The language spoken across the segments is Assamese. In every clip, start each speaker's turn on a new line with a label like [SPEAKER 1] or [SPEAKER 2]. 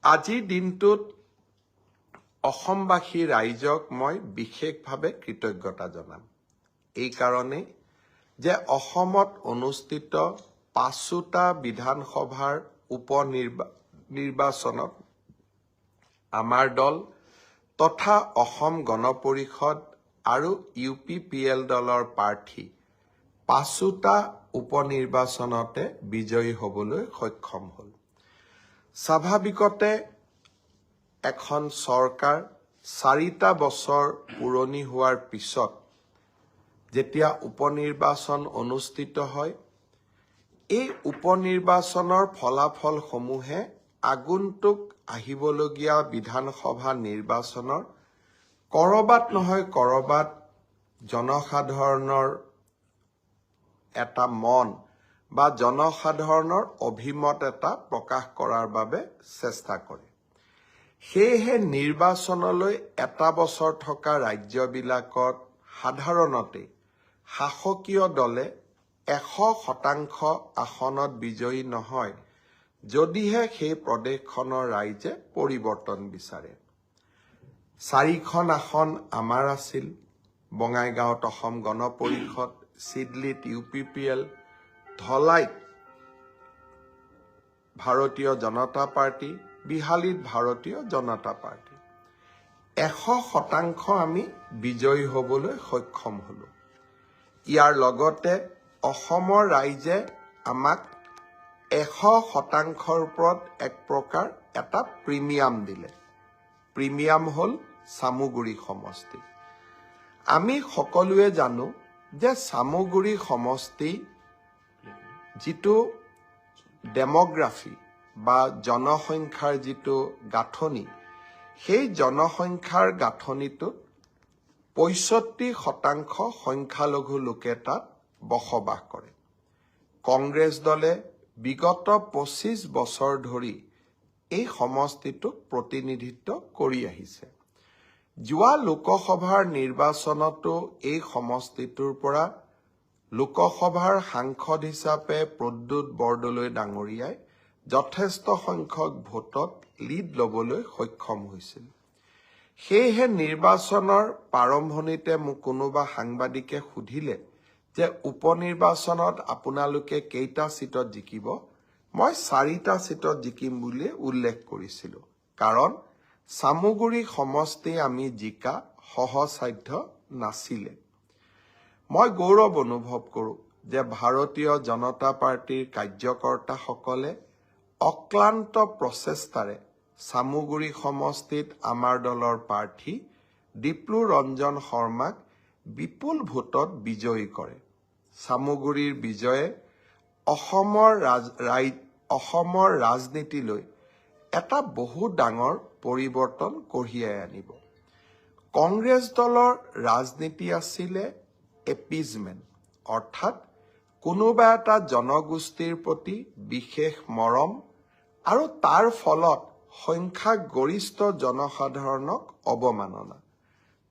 [SPEAKER 1] আজিৰ দিনটোত অসমবাসী ৰাইজক মই বিশেষভাৱে কৃতজ্ঞতা জনাম। এই কাৰণেই যে অসমত অনুষ্ঠিত ৫টা বিধানসভাৰ উপনিৰ্বাচনত আমাৰ দল তথা অসম গণ পৰিষদ আৰু UPPL দলৰ প্ৰাৰ্থী ৫টা উপনিৰ্বাচনতে বিজয়ী হ'বলৈ সক্ষম হ'ল। স্বাভাৱিকতে এখন চৰকাৰ 4টা বছৰ পুৰণি হোৱাৰ পিছত যেতিয়া উপনিৰ্বাচন অনুষ্ঠিত হয়, এই উপনিৰ্বাচনৰ ফলাফলসমূহে আগন্তুক আহিবলগীয়া বিধানসভা নিৰ্বাচনৰ কৰবাত নহয় কৰবাত জনসাধাৰণৰ এটা মন বা জনসাধাৰণৰ অভিমত এটা প্ৰকাশ কৰাৰ বাবে চেষ্টা কৰে। সেয়েহে নিৰ্বাচনলৈ এটা বছৰ থকা ৰাজ্যবিলাকত সাধাৰণতে শাসকীয় দলে 100% আসনত বিজয়ী নহয়, যদিহে সেই প্ৰদেশখনৰ ৰাইজে পৰিৱৰ্তন বিচাৰে। 4খন আসন আমাৰ আছিল, বঙাইগাঁৱত অসম গণ পৰিষদ, চিডলিত UPPL, ধলাইত ভাৰতীয় জনতা পাৰ্টি, বিহালীত ভাৰতীয় জনতা পাৰ্টি। 100% আমি বিজয়ী হ'বলৈ সক্ষম হলো। ইয়াৰ লগতে অসমৰ ৰাইজে আমাক 100%ৰ ওপৰত এক প্ৰকাৰ এটা প্ৰিমিয়াম দিলে। প্ৰিমিয়াম হ'ল চামুগুৰি সমষ্টি। আমি সকলোৱে জানো যে চামুগুৰি সমষ্টি যিটো ডেমোগ্ৰাফি বা জনসংখ্যাৰ যিটো গাঁথনি, সেই জনসংখ্যাৰ গাঁথনিটোত 65% সংখ্যালঘু লোকে তাত বসবাস কৰে। কংগ্ৰেছ দলে বিগত 25 বছৰ ধৰি এই সমষ্টিটোক প্ৰতিনিধিত্ব কৰি আহিছে। যোৱা লোকসভাৰ নিৰ্বাচনতো এই সমষ্টিটোৰ পৰা লোকসভাৰ সাংসদ হিচাপে প্ৰদ্যুৎ বৰদলৈ ডাঙৰীয়াই যথেষ্ট সংখ্যক ভোটত লিড ল'বলৈ সক্ষম হৈছিল। সেয়েহে নিৰ্বাচনৰ প্ৰাৰম্ভণিতে মোক কোনোবা সাংবাদিকে সুধিলে যে উপনিৰ্বাচনত আপোনালোকে কেইটা চিটত জিকিব, মই 4টা চিটত জিকিম বুলি উল্লেখ কৰিছিলোঁ। কাৰণ চামুগুৰি সমষ্টি আমি জিকা সহজসাধ্য নাছিলে। মই গৌৰৱ অনুভৱ কৰোঁ যে ভাৰতীয় জনতা পাৰ্টিৰ কাৰ্যকৰ্তাসকলে অক্লান্ত প্ৰচেষ্টাৰে চামুগুৰি সমষ্টিত আমাৰ দলৰ প্ৰাৰ্থী ডিপ্লু ৰঞ্জন শৰ্মাক বিপুল ভোটত বিজয়ী কৰে। চামুগুৰিৰ বিজয়ে অসমৰ ৰাজনীতিলৈ এটা বহু ডাঙৰ পৰিৱৰ্তন কঢ়িয়াই আনিব। কংগ্ৰেছ দলৰ ৰাজনীতি আছিলে এপিজমেণ্ট, অৰ্থাৎ কোনোবা এটা জনগোষ্ঠীৰ প্ৰতি বিশেষ মৰম আৰু তাৰ ফলত সংখ্যাগৰিষ্ঠ জনসাধাৰণক অৱমাননা।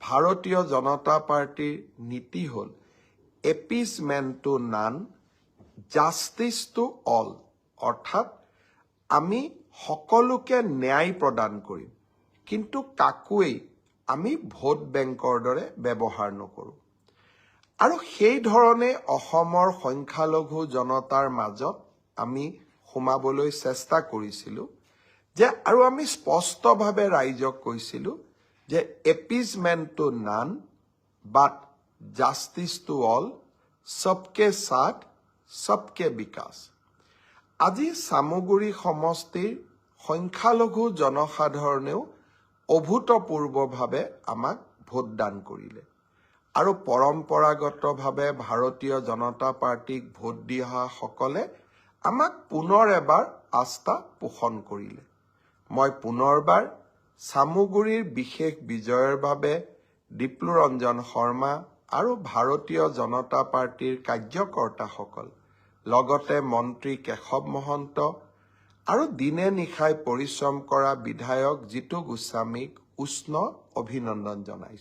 [SPEAKER 1] ভাৰতীয় জনতা পাৰ্টিৰ নীতি হ'ল appeasement to none, justice to all, অৰ্থাৎ আমি সকলোকে ন্যায় প্ৰদান কৰিম, কিন্তু কাকোৱেই আমি ভোট বেংকৰ দৰে ব্যৱহাৰ নকৰোঁ। আৰু সেই ধৰণে অসমৰ সংখ্যালঘু জনতাৰ মাজত আমি সোমাবলৈ চেষ্টা কৰিছিলোঁ যে, আৰু আমি স্পষ্টভাৱে ৰাইজক কৈছিলোঁ যে appeasement to none but justice to all, সবকে সাথ সবকে বিকাশ। আজি চামুগুৰি সমষ্টিৰ সংখ্যালঘু জনসাধাৰণেও অভূতপূৰ্বভাৱে আমাক ভোটদান কৰিলে আৰু পৰম্পৰাগতভাৱে ভাৰতীয় জনতা পাৰ্টিক ভোট দি অহাসকলে আমাক পুনৰ এবাৰ আস্থা পোষণ কৰিলে। মই পুনৰবাৰ চামুগুৰিৰ বিশেষ বিজয়ৰ বাবে ডিপ্লু ৰঞ্জন শৰ্মা আৰু ভাৰতীয় জনতা পাৰ্টিৰ কাৰ্যকৰ্তাসকল, লগতে মন্ত্ৰী কেশৱ মহন্ত আৰু দিনে নিশাই পৰিশ্ৰম কৰা বিধায়ক জিতু গোস্বামীক উষ্ণ অভিনন্দন জনাইছোঁ।